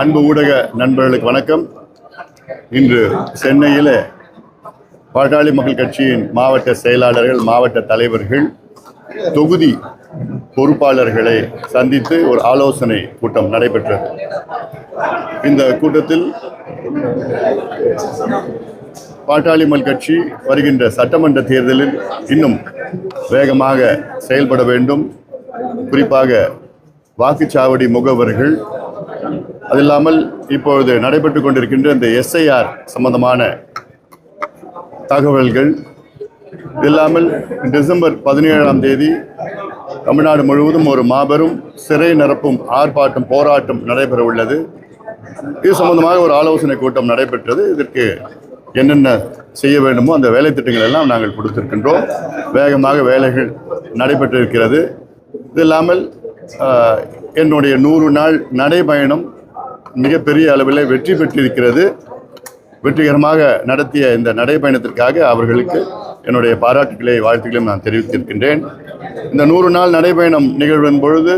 அன்பு ஊடக நண்பர்களுக்கு வணக்கம். இன்று சென்னையில் பாட்டாளி மக்கள் கட்சியின் மாவட்ட செயலாளர்கள், மாவட்ட தலைவர்கள், தொகுதி பொறுப்பாளர்களை சந்தித்து ஒரு ஆலோசனை கூட்டம் நடைபெற்றது. இந்த கூட்டத்தில் பாட்டாளி மக்கள் கட்சி வருகின்ற சட்டமன்ற தேர்தலில் இன்னும் வேகமாக செயல்பட வேண்டும். குறிப்பாக வாக்குச்சாவடி முகவர்கள், அது இல்லாமல் இப்பொழுது நடைபெற்று கொண்டிருக்கின்ற இந்த SIR சம்பந்தமான தகவல்கள், இல்லாமல் டிசம்பர் 17ஆம் தேதி தமிழ்நாடு முழுவதும் ஒரு மாபெரும் சிறை நிரப்பும் ஆர்ப்பாட்டம், போராட்டம் நடைபெற உள்ளது. இது சம்பந்தமாக ஒரு ஆலோசனை கூட்டம் நடைபெற்றது. இதற்கு என்னென்ன செய்ய வேண்டுமோ அந்த வேலை திட்டங்கள் எல்லாம் நாங்கள் கொடுத்திருக்கின்றோம். வேகமாக வேலைகள் நடைபெற்றிருக்கிறது. இது இல்லாமல் என்னுடைய 100 நாள் நடைபயணம் மிகப்பெரிய அளவில் வெற்றி பெற்றிருக்கிறது. வெற்றிகரமாக நடத்திய இந்த நடைபயணத்திற்காக அவர்களுக்கு என்னுடைய பாராட்டுகளை, வாழ்த்துக்களையும் நான் தெரிவித்திருக்கின்றேன். இந்த 100 நாள் நடைபயணம் நிகழ்வின் பொழுது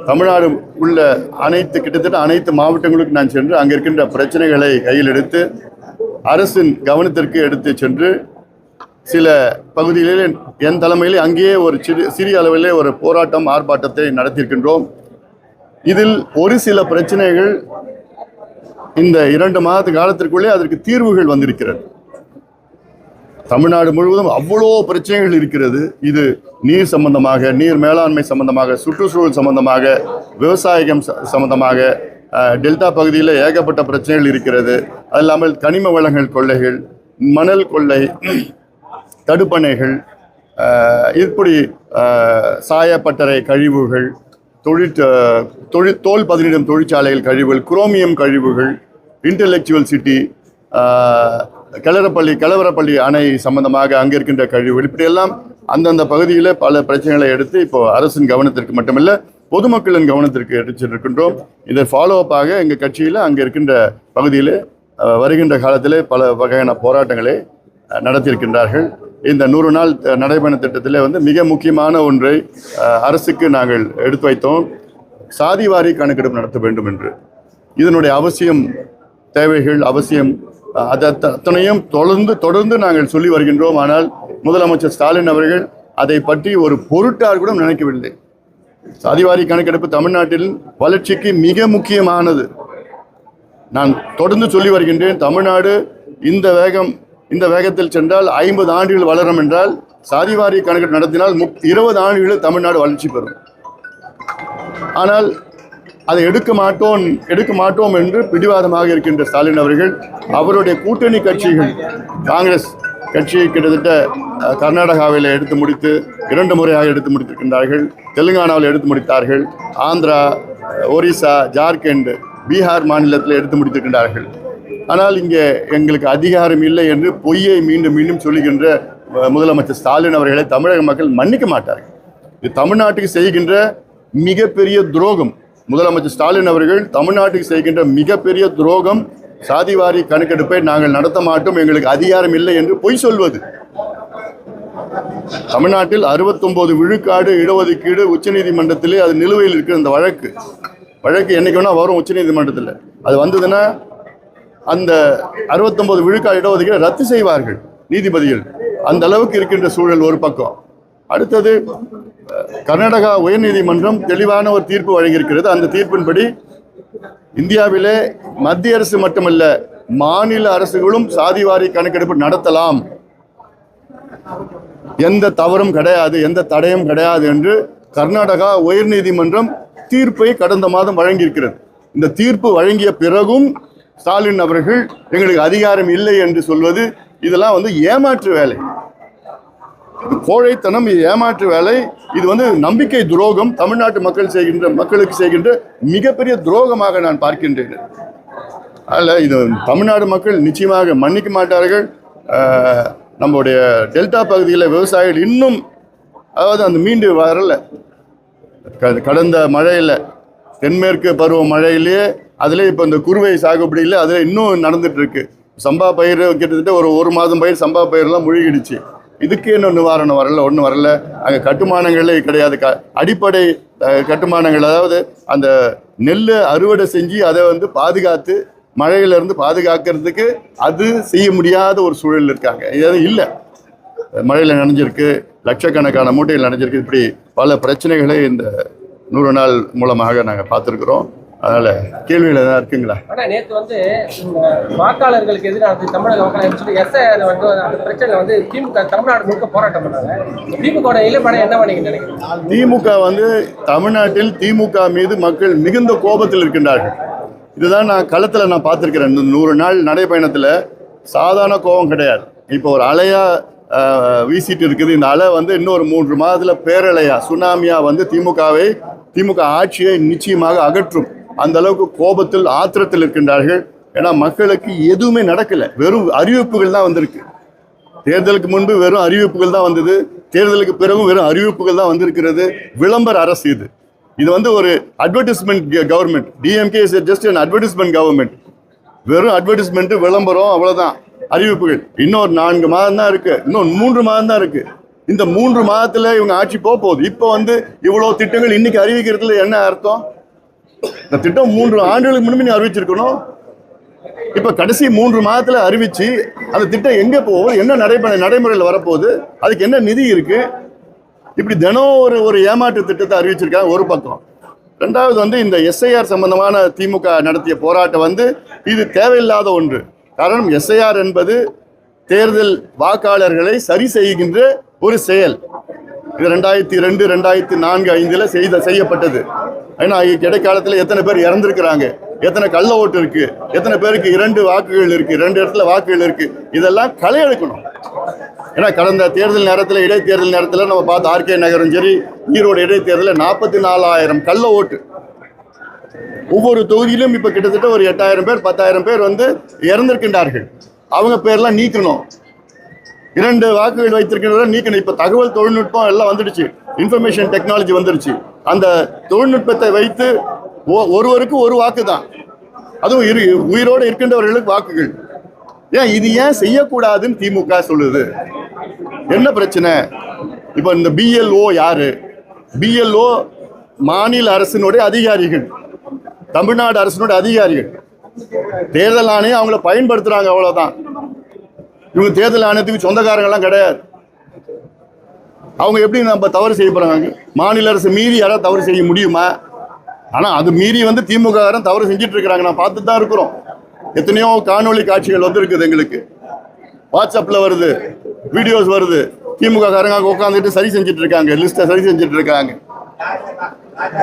தமிழ்நாடு உள்ள கிட்டத்தட்ட அனைத்து மாவட்டங்களுக்கு நான் சென்று அங்கே இருக்கின்ற பிரச்சனைகளை கையில் எடுத்து அரசின் கவனத்திற்கு எடுத்து சென்று சில பகுதிகளில் என் தலைமையில் அங்கேயே ஒரு சிறிய அளவிலே ஒரு போராட்டம், ஆர்ப்பாட்டத்தை நடத்தியிருக்கின்றோம். இதில் ஒரு சில பிரச்சனைகள் இந்த 2 மாத காலத்திற்குள்ளே அதற்கு தீர்வுகள் வந்திருக்கிறது. தமிழ்நாடு முழுவதும் அவ்வளோ பிரச்சனைகள் இருக்கிறது. இது நீர் சம்பந்தமாக, நீர் மேலாண்மை சம்பந்தமாக, சுற்றுச்சூழல் சம்பந்தமாக, விவசாயம் சம்பந்தமாக, டெல்டா பகுதியில் ஏகப்பட்ட பிரச்சனைகள் இருக்கிறது. அது இல்லாமல் கனிம வளங்கள் கொள்ளைகள், மணல் கொள்ளை, தடுப்பணைகள், இப்படி சாயப்பட்டறை கழிவுகள், தோல் பதனிடும் தொழிற்சாலைகள் கழிவுகள், குரோமியம் கழிவுகள், இன்டலெக்சுவல் சிட்டி, கலவரப்பள்ளி அணை சம்பந்தமாக அங்கே இருக்கின்ற கழிவுகள், இப்படியெல்லாம் அந்தந்த பகுதியில் பல பிரச்சனைகளை எடுத்து இப்போ அரசின் கவனத்திற்கு மட்டுமல்ல பொதுமக்களின் கவனத்திற்கு எடுத்துருக்கின்றோம். இதை ஃபாலோ அப்பாக எங்கள் கட்சியில் அங்கே இருக்கின்ற பகுதியில் வருகின்ற காலத்தில் பல வகையான போராட்டங்களை நடத்தியிருக்கின்றார்கள். இந்த 100 நாள் நடைபயண திட்டத்தில் மிக முக்கியமான ஒன்றை அரசுக்கு நாங்கள் எடுத்து வைத்தோம். சாதிவாரி கணக்கெடுப்பு நடத்த வேண்டும் என்று. இதனுடைய அவசியம், தேவைகள், அவசியம் அத்தனையும் தொடர்ந்து நாங்கள் சொல்லி வருகின்றோம். ஆனால் முதலமைச்சர் ஸ்டாலின் அவர்கள் அதை பற்றி ஒரு பொருட்டால் கூட நினைக்கவில்லை. சாதிவாரி கணக்கெடுப்பு தமிழ்நாட்டில் வளர்ச்சிக்கு மிக முக்கியமானது. நான் தொடர்ந்து சொல்லி வருகின்றேன். தமிழ்நாடு இந்த வேகத்தில் சென்றால் 50 ஆண்டுகள் வளரும் என்றால் சாதிவாரி கணக்கெடுப்பு நடத்தினால் 20 ஆண்டுகளில் தமிழ்நாடு வளர்ச்சி பெறும். ஆனால் அதை எடுக்க மாட்டோம் என்று பிடிவாதமாக இருக்கின்ற ஸ்டாலின் அவர்கள், அவருடைய கூட்டணி கட்சிகள், காங்கிரஸ் கட்சியை கிட்டத்தட்ட கர்நாடகாவில் எடுத்து முடித்து 2 முறையாக எடுத்து முடித்திருக்கின்றார்கள். தெலுங்கானாவில் எடுத்து முடித்தார்கள். ஆந்திரா, ஒரிசா, ஜார்க்கண்ட், பீகார் மாநிலத்தில் எடுத்து முடித்திருக்கின்றார்கள். ஆனால் இங்கே எங்களுக்கு அதிகாரம் இல்லை என்று பொய்யை மீண்டும் மீண்டும் சொல்லுகின்ற முதலமைச்சர் ஸ்டாலின் அவர்களை தமிழக மக்கள் மன்னிக்க மாட்டார்கள். இது தமிழ்நாட்டுக்கு செய்கின்ற மிகப்பெரிய துரோகம். முதலமைச்சர் ஸ்டாலின் அவர்கள் தமிழ்நாட்டுக்கு செய்கின்ற மிகப்பெரிய துரோகம். சாதிவாரி கணக்கெடுப்பை நாங்கள் நடத்த மாட்டோம், எங்களுக்கு அதிகாரம் இல்லை என்று பொய் சொல்வது. தமிழ்நாட்டில் 69 விழுக்காடு இடஒதுக்கீடு உச்சநீதிமன்றத்திலே அது நிலுவையில் இருக்கிற அந்த வழக்கு என்னைக்கு வேணா வரும் உச்சநீதிமன்றத்தில். அது வந்ததுன்னா அந்த 69 விழுக்காடு இடஒதுக்கீடு ரத்து செய்வார்கள் நீதிபதிகள். அந்த அளவுக்கு இருக்கின்ற சூழல் ஒரு பக்கம். அடுத்தது கர்நாடகா உயர்நீதிமன்றம் தெளிவான ஒரு தீர்ப்பு வழங்கியிருக்கிறது. அந்த தீர்ப்பின்படி இந்தியாவிலே மத்திய அரசு மட்டுமல்ல, மாநில அரசுகளும் சாதிவாரி கணக்கெடுப்பு நடத்தலாம், எந்த தவறும் கிடையாது, எந்த தடையும் கிடையாது என்று கர்நாடகா உயர்நீதிமன்றம் தீர்ப்பை கடந்த மாதம் வழங்கியிருக்கிறது. இந்த தீர்ப்பு வழங்கிய பிறகும் ஸ்டாலின் அவர்கள் எங்களுக்கு அதிகாரம் இல்லை என்று சொல்வது, இதெல்லாம் ஏமாற்று வேலை, கோழைத்தனம், ஏமாற்று வேலை. இது நம்பிக்கை துரோகம். தமிழ்நாட்டு மக்களுக்கு செய்கின்ற மிகப்பெரிய துரோகமாக நான் பார்க்கின்றேன். அதில் இது தமிழ்நாடு மக்கள் நிச்சயமாக மன்னிக்க மாட்டார்கள். நம்முடைய டெல்டா பகுதியில் விவசாயிகள் இன்னும் அந்த மீண்டு வரல. கடந்த மழையில், தென்மேற்கு பருவ மழையிலேயே அதில் இப்போ இந்த குறுவை சாகுபடியில் அதில் இன்னும் நடந்துட்டு இருக்கு. சம்பா பயிர் கிட்டத்தட்ட ஒரு மாதம் பயிர் சம்பா பயிரெலாம் முழுகிடுச்சு. இதுக்கு இன்னும் நிவாரணம் வரல, ஒன்றும் வரல. அங்கே கட்டுமானங்களே கிடையாது. அடிப்படை கட்டுமானங்கள், அதாவது அந்த நெல்லை அறுவடை செஞ்சு அதை வந்து பாதுகாத்து மழையிலிருந்து பாதுகாக்கிறதுக்கு அது செய்ய முடியாத ஒரு சூழல் இருக்காங்க. இது இல்லை, மழையில் நனைஞ்சிருக்கு, லட்சக்கணக்கான மூட்டைகள் நனைஞ்சிருக்கு. இப்படி பல பிரச்சனைகளை இந்த 100 நாள் மூலமாக நாங்கள் பார்த்துருக்குறோம். அதனால கேள்விகள் எதாவது இருக்குங்களா? ஆனால் நேற்று வந்து வாக்காளர்களுக்கு எதிராக தமிழக மக்கள் எஸ்ஐஆர் வந்து அந்த பிரச்சனை வந்து திமுக தமிழ்நாடு முழுக்க போராட்டம் பண்ணாங்க. திமுக நிலைப்பாடு என்ன பண்ணீங்க நினைக்கிறீங்க? திமுக வந்து தமிழ்நாட்டில் திமுக மீது மக்கள் மிகுந்த கோபத்தில் இருக்கின்றார்கள். இதுதான் நான் களத்தில் நான் பார்த்துருக்கிறேன். இந்த 100 நாள் நடைப்பயணத்தில் சாதாரண கோபம் கிடையாது. இப்போ ஒரு அலையா வீசிட்டு இருக்குது. இந்த அலை வந்து இன்னொரு 3 மாதத்தில் பேரலையா, சுனாமியா வந்து திமுக ஆட்சியை நிச்சயமாக அகற்றும். அந்த அளவுக்கு கோபத்தில், ஆத்திரத்தில் இருக்கின்றார்கள். ஏன்னா மக்களுக்கு எதுவுமே நடக்கல, வெறும் அறிவிப்புகள் தான் வந்திருக்கு. தேர்தலுக்கு முன்பு வெறும் அறிவிப்புகள் தான் வந்தது, தேர்தலுக்கு பிறகும் வெறும் அறிவிப்புகள் தான் வந்திருக்கிறது. விளம்பர அரசு இது வந்து ஒரு advertisement government. DMK is just an advertisement government. வெறும் அட்வர்டைஸ்மெண்ட், விளம்பரம், அவ்வளவுதான். அறிவிப்புகள் இன்னொரு 4 மாதம் தான் இருக்கு, இன்னும் 3 மாதம் தான் இருக்கு. இந்த 3 மாதத்துல இவங்க ஆட்சி போகுது. இப்போ வந்து இவ்வளவு திட்டங்கள் இன்னைக்கு அறிவிக்கிறதுல என்ன அர்த்தம்? இந்த திட்டம் 3 ஆண்டுகளுக்கு முன்பு அறிவிச்சிருக்கணும். இப்ப கடைசி 3 மாதத்துல அறிவிச்சு அந்த திட்டம் எங்க போகும், என்ன நடைமுறையில் வரப்போகுது, அதுக்கு என்ன நிதி இருக்கு? இப்படி தினம் ஒரு ஏமாற்று திட்டத்தை அறிவிச்சிருக்காங்க ஒரு பக்கம். ரெண்டாவது வந்து இந்த எஸ்ஐஆர் சம்பந்தமான திமுக நடத்திய போராட்டம் வந்து இது தேவையில்லாத ஒன்று. காரணம், எஸ்ஐஆர் என்பது தேர்தல் வாக்காளர்களை சரி செய்கின்ற ஒரு செயல். இது 2002, 2004, 2005 செய்யப்பட்டது. ஏன்னா இடைக்காலத்தில் எத்தனை பேர் இறந்துருக்கிறாங்க, எத்தனை கள்ள ஓட்டு இருக்கு, எத்தனை பேருக்கு 2 வாக்குகள் இருக்கு, 2 இடத்துல வாக்குகள் இருக்கு, இதெல்லாம் களை எடுக்கணும். ஏன்னா கடந்த தேர்தல் நேரத்தில், இடைத்தேர்தல் நேரத்தில் நம்ம பார்த்து ஆர்கே நகரும் சரி, ஈரோடு இடைத்தேர்தலில் 44,000 கள்ள ஓட்டு. ஒவ்வொரு தொகுதியிலும் இப்ப கிட்டத்தட்ட ஒரு 8,000 பேர் 10,000 பேர் வந்து இறந்திருக்கின்றார்கள். அவங்க பேர்லாம் நீக்கணும். 2 வாக்குகள் வைத்திருக்கிறத நீக்கணும். இப்ப தகவல் தொழில்நுட்பம் எல்லாம் வந்துடுச்சு, இன்ஃபர்மேஷன் டெக்னாலஜி வந்துடுச்சு. அந்த தொழில்நுட்பத்தை வைத்து ஒருவருக்கு ஒரு வாக்கு தான், அதுவும் உயிரோடு இருக்கின்றவர்களுக்கு வாக்குகள். இது ஏன் செய்யக்கூடாதுன்னு திமுக சொல்லுது? என்ன பிரச்சனை? இப்ப இந்த பிஎல்ஓ யாரு? பிஎல்ஓ மாநில அரசினுடைய அதிகாரிகள், தமிழ்நாடு அரசினுடைய அதிகாரிகள். தேர்தல் ஆணையம் அவங்கள பயன்படுத்துறாங்க, அவ்வளவுதான். இவங்க தேர்தல் ஆணையத்துக்கு சொந்தக்காரங்கெல்லாம் கிடையாது. அவங்க எப்படி நம்ம தவறு செய்ய போறாங்க? மாநில அரசு மீறி யாராவது தவறு செய்ய முடியுமா? ஆனா அது மீறி வந்து திமுக தவறு செஞ்சுட்டு இருக்கிறாங்க. நான் பார்த்துட்டு தான் இருக்கிறோம். எத்தனையோ காணொலி காட்சிகள் வந்து இருக்குது, எங்களுக்கு வாட்ஸ்அப்ல வருது, வீடியோஸ் வருது. திமுக காரங்க உட்காந்துட்டு சரி செஞ்சுட்டு இருக்காங்க, லிஸ்ட்டை சரி செஞ்சுட்டு இருக்காங்க.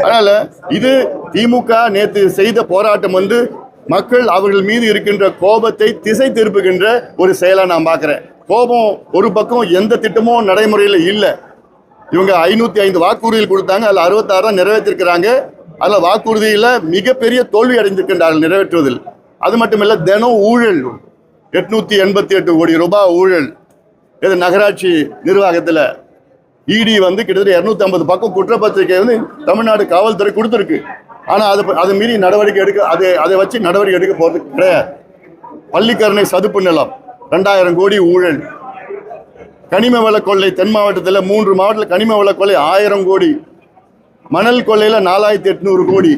அதனால இது திமுக நேற்று செய்த போராட்டம் வந்து மக்கள் அவர்கள் மீது இருக்கின்ற கோபத்தை திசை திருப்புகின்ற ஒரு செயலா நான் பார்க்கிறேன். கோபம் ஒரு பக்கம், எந்த திட்டமும் நடைமுறையில் இல்லை. இவங்க 505 வாக்குறுதிகள் கொடுத்தாங்க, அதில் 66 தான் நிறைவேற்றிருக்கிறாங்க. அதில் வாக்குறுதியில் மிகப்பெரிய தோல்வி அடைந்திருக்கின்றார்கள் நிறைவேற்றுவதில். அது மட்டுமில்ல, தினம் ஊழல், 888 கோடி ரூபாய் ஊழல். இது நகராட்சி நிர்வாகத்தில் இடி வந்து கிட்டத்தட்ட 250 பக்கம் குற்றப்பத்திரிகை வந்து தமிழ்நாடு காவல்துறை கொடுத்துருக்கு. ஆனால் அதை மீறி நடவடிக்கை அதை வச்சு நடவடிக்கை எடுக்க போறது கிடையாது. பள்ளிக்கரணை சதுப்பு நிலம் 2000 கோடி ஊழல். கனிம வள கொள்ளை தென் மாவட்டத்தில் 3 மாவட்டத்தில் கனிம வள கொள்ளை 1000 கோடி. மணல் கொள்ளையில் 4800 கோடி.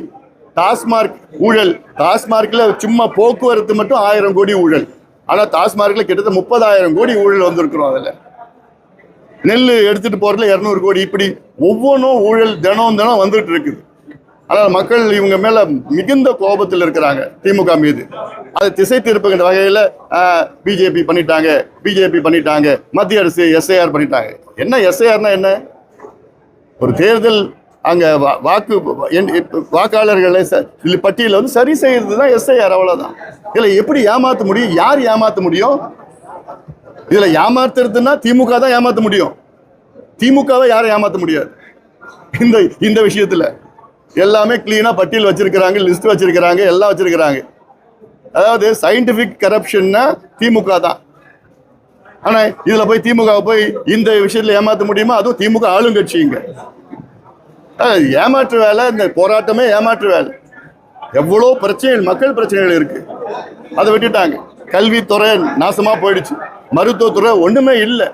டாஸ்மார்க் ஊழல், டாஸ்மார்க்ல சும்மா போக்குவரத்து மட்டும் 1000 கோடி ஊழல். ஆனால் டாஸ்மார்க்ல கிட்டத்தட்ட 30,000 கோடி ஊழல் வந்திருக்கிறோம். அதில் நெல் எடுத்துட்டு போறதுல 200 கோடி. இப்படி ஒவ்வொன்றும் ஊழல் தினம் வந்துட்டு இருக்குது. ஆனால் மக்கள் இவங்க மேல மிகுந்த கோபத்தில் இருக்கிறாங்க, திமுக மீது. அதை திசை திருப்புகின்ற வகையில் பிஜேபி பண்ணிட்டாங்க, மத்திய அரசு எஸ்ஐஆர் பண்ணிட்டாங்க. என்ன எஸ்ஐஆர்னா என்ன? ஒரு தேர்தல் அங்க வாக்காளர்களை பட்டியல வந்து சரி செய்யறது தான் எஸ்ஐஆர், அவ்வளவுதான். இதுல எப்படி ஏமாத்த முடியும்? யார் ஏமாத்த முடியும்? இதுல ஏமாத்துறதுன்னா திமுக தான் ஏமாத்த முடியும். திமுகவை யாரும் ஏமாத்த முடியாது. இந்த விஷயத்துல எல்லாமே கிளீனா பட்டியல் வச்சிருக்கிறாங்க, லிஸ்ட் வச்சிருக்கிறாங்க, எல்லாம் வச்சிருக்கிறாங்க. அதாவது சயின்டிபிக் கரப்ஷன்னா திமுக தான். ஆனா இதுல போய் திமுக போய் இந்த விஷயத்துல ஏமாத்த முடியுமா? அதுவும் திமுக ஆளுங்கட்சிங்க. ஏமாற்று வேலை, இந்த போராட்டமே ஏமாற்று வேலை. எவ்வளோ பிரச்சனைகள், மக்கள் பிரச்சனைகள் இருக்கு, அதை விட்டுட்டாங்க. கல்வித்துறை நாசமா போயிடுச்சு, மருத்துவத்துறை ஒண்ணுமே இல்லை.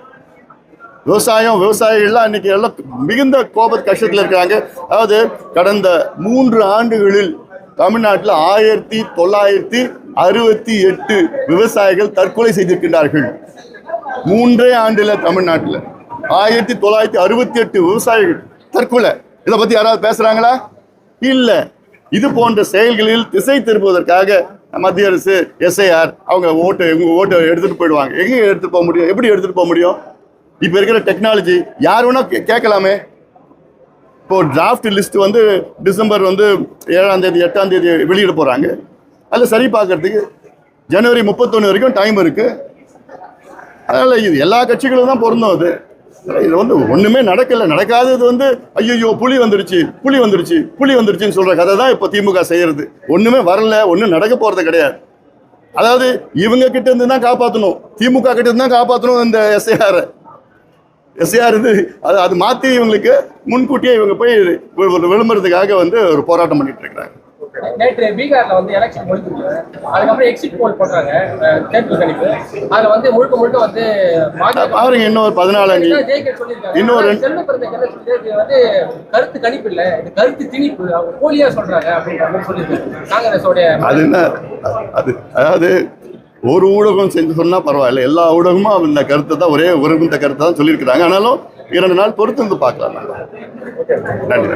விவசாயிகள்லாம் இன்னைக்கு எல்லாம் மிகுந்த கஷ்டத்தில் இருக்காங்க. அதாவது கடந்த 3 ஆண்டுகளில் தமிழ்நாட்டில் 1968 விவசாயிகள் தற்கொலை செய்திருக்கின்றார்கள். 3 ஆண்டுல தமிழ்நாட்டில் 1968 விவசாயிகள் தற்கொலை. இதை பத்தி யாராவது பேசுறாங்களா? இல்ல. இது போன்ற செயல்களில் திசை திருப்புவதற்காக மத்திய அரசு SIR அவங்க ஓட்டை எடுத்துட்டு போயிடுவாங்க. எங்க எடுத்துட்டு போக முடியும்? எப்படி எடுத்துட்டு போக முடியும்? இப்ப இருக்கிற டெக்னாலஜி யார் வேணா கேட்கலாமே. இப்போ டிராஃப்ட் லிஸ்ட் வந்து டிசம்பர் 7ஆம் தேதி 8ஆம் தேதி வெளியிட போறாங்க. அதில் சரி பார்க்கறதுக்கு ஜனவரி 31 வரைக்கும் டைம் இருக்கு. அதனால இது எல்லா கட்சிகளும் தான் பொருந்தும். இது ஒண்ணுமே நடக்காதது ஐயோ புலி வந்துருச்சுன்னு சொல்ற கதை தான் இப்போ திமுக செய்யறது. ஒண்ணுமே வரல, ஒன்றும் நடக்க போறது கிடையாது. அதாவது இவங்க கிட்ட இருந்து தான் காப்பாற்றணும், திமுக கிட்ட இருந்து தான் காப்பாற்றணும் இந்த SIR அது மாற்றி இவங்களுக்கு முன்கூட்டியே இவங்க போய் விளம்பரத்துக்காக ஒரு போராட்டம் பண்ணிட்டு இருக்கிறாங்க. நேற்று பீகார்ல எலெக்ஷன் முடிஞ்சிருக்கு. அதுக்கப்புறம் எக்ஸிட் போல் போட்டாங்க, தேர்தல் கணிப்பு. அதுல முழுக்க பாருங்க, இன்னொரு 14 இன்னொரு கருத்து கணிப்பு இல்ல, இது கருத்து திணிப்பு, அவங்க போலியா சொல்றாங்க அப்படின்ற மாதிரி சொல்லியிருக்காங்க காங்கிரஸோட. அது என்ன? அதாவது ஒரு ஊடகம் செஞ்சு சொன்னா பரவாயில்ல, எல்லா ஊடகமும் இந்த கருத்தை தான் இந்த கருத்தை தான் சொல்லியிருக்கிறாங்க. ஆனாலும் 2 நாள் பொறுத்து பார்க்கலாம். நன்றி.